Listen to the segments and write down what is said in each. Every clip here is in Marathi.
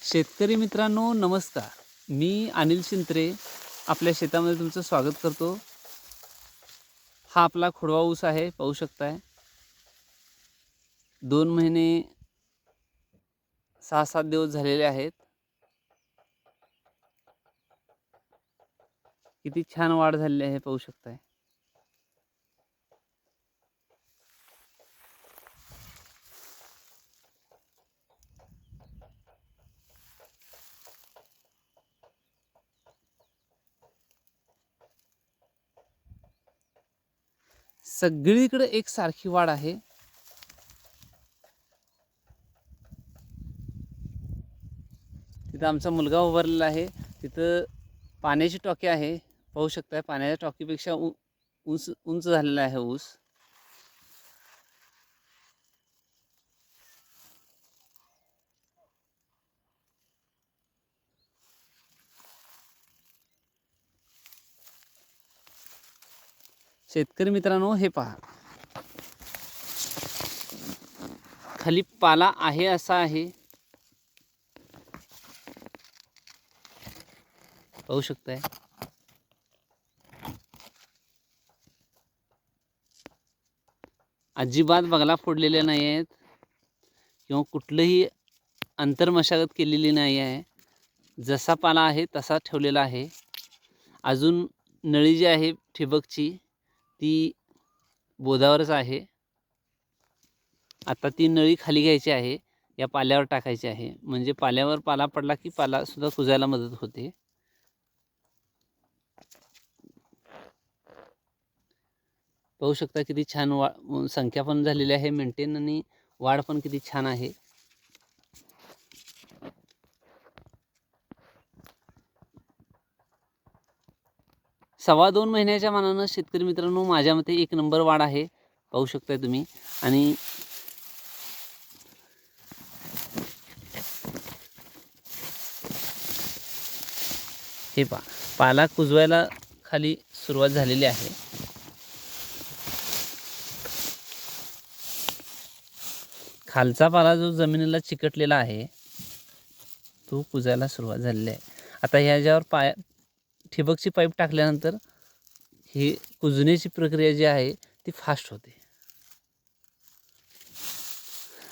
शेतकरी मित्रांनो नमस्कार. मी अनिल शिंत्रे आपल्या शेतामध्ये तुमचं स्वागत करतो. हा आपला खोडवा ऊस आहे, पाहू शकताय. 2 महिने 6-7 दिवस झालेले आहेत. किती छान वाढ झालेली आहे पाहू शकताय. सगळीकडे एकसारखी वाढ आहे. तिथं आमचा मुलगा उभारलेला आहे. तिथं पाण्याची टाकी आहे, पाहू शकताय. पाण्याच्या टाकीपेक्षा उंच झालेला आहे ऊस. शेतकरी मित्रांनो हे पहा, खाली पाला आहे असा आहे, पाहू शकताय. अजिबात बगला फोडलेले नाही आहेत किंवा कुठलंही अंतर्मशागत केलेली नाही आहे. जसा पाला आहे तसा ठेवलेला आहे. अजून नळी जी आहे ठिबकची ती बोधावरच आहे. आता ती नळी खाली घ्यायची आहे, या पाल्यावर टाकायची आहे. म्हणजे पाल्यावर पाला पडला की पालासुद्धा कुजायला मदत होते. पाहू शकता किती छान संख्या पण झालेली आहे मेंटेन, आणि वाढ पण किती छान आहे. सव्वा 2 महिन्याच्या मानानं शेतकरी मित्रांनो माझ्या मते 1 नंबर वाढ आहे, पाहू शकताय तुम्ही. आणि हे पहा, पाला कुजवायला खाली सुरुवात झालेली आहे. खालचा पाला जो जमिनीला चिकटलेला आहे तो कुजायला सुरुवात झालेली आहे. आता ह्याच्यावर ठिबकची पाईप टाकल्यानंतर ही कुजण्याची प्रक्रिया जी आहे ती फास्ट होते.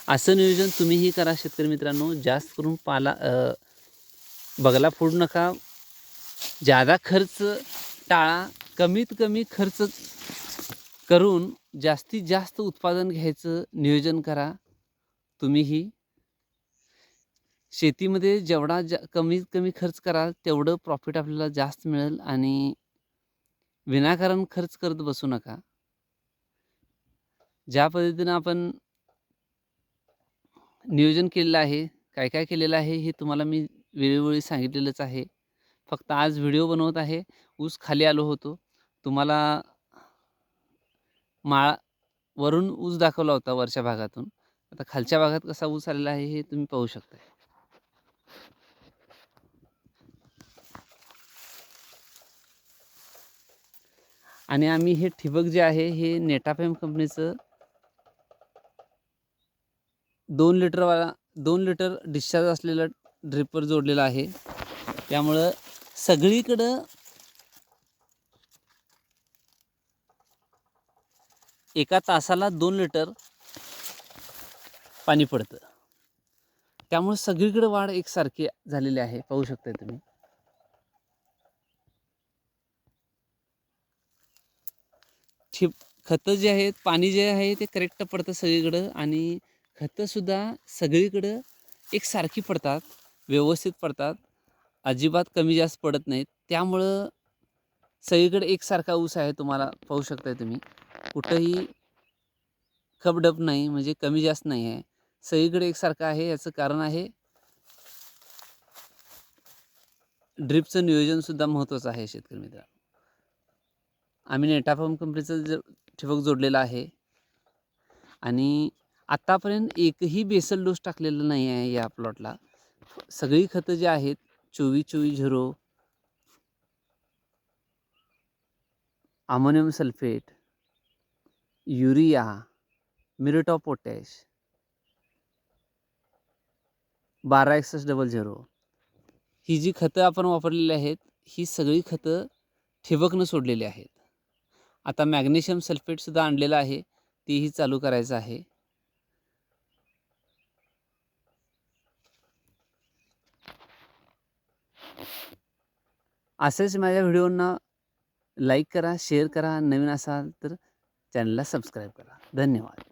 असं नियोजन तुम्हीही करा शेतकरी मित्रांनो. जास्त करून बगला फोडू नका. जादा खर्च टाळा. कमीत कमी खर्च करून जास्तीत जास्त उत्पादन घ्यायचं नियोजन करा. तुम्हीही शेतीमध्ये जेवढा कमीत कमी खर्च कराल तेवढं प्रॉफिट आपल्याला जास्त मिळेल. आणि विनाकारण खर्च करत बसू नका. ज्या पद्धतीनं आपण नियोजन केलेलं आहे, काय काय केलेलं आहे हे तुम्हाला मी वेळोवेळी सांगितलेलंच आहे. फक्त आज व्हिडिओ बनवत आहे. ऊस खाली आलो होतो, तुम्हाला वरून ऊस दाखवला होता वरच्या भागातून. आता खालच्या भागात कसा ऊस आलेला आहे हे तुम्ही पाहू शकताय. आणि आम्ही हे ठिबक जे आहे हे नेटाफेम कंपनीचं 2 लिटर डिस्चार्ज असलेलं ड्रिपर जोडलेलं आहे. त्यामुळं सगळीकडं एका तासाला 2 लिटर पाणी पडतं. त्यामुळे सगळीकडे वाढ एकसारखी झालेली आहे, पाहू शकताय तुम्ही. खतं जे आहेत, पाणी जे आहे ते करेक्ट पडतं सगळीकडं. आणि खतंसुद्धा सगळीकडं एकसारखी पडतात, व्यवस्थित पडतात. अजिबात कमी जास्त पडत नाहीत. त्यामुळं सगळीकडे एकसारखा ऊस आहे, तुम्हाला पाहू शकताय तुम्ही. कुठंही खपडप नाही, म्हणजे कमी जास्त नाही आहे. सगळीकडे एकसारखं आहे. याचं कारण आहे ड्रिपचं नियोजनसुद्धा महत्त्वाचं आहे शेतकरी मित्रांनो. आम्ही नेटाफेम कंपनीचं ठिबक जोडलेलं आहे. आणि आत्तापर्यंत एकही बेसल डोस टाकलेला नाही आहे या प्लॉटला. सगळी खतं जी आहेत 24-24-0, ammonium sulphate, urea, muriate of potash, 126100 ही जी खतं आपण वापरलेली आहेत ही सगळी खतं ठिबकनं सोडलेली आहेत. आता मॅग्नेशियम सल्फेटसुद्धा आणलेलं आहे, तेही चालू करायचं आहे. असेच माझ्या व्हिडिओंना लाईक करा, शेअर करा. नवीन असाल तर चॅनलला सबस्क्राईब करा. धन्यवाद.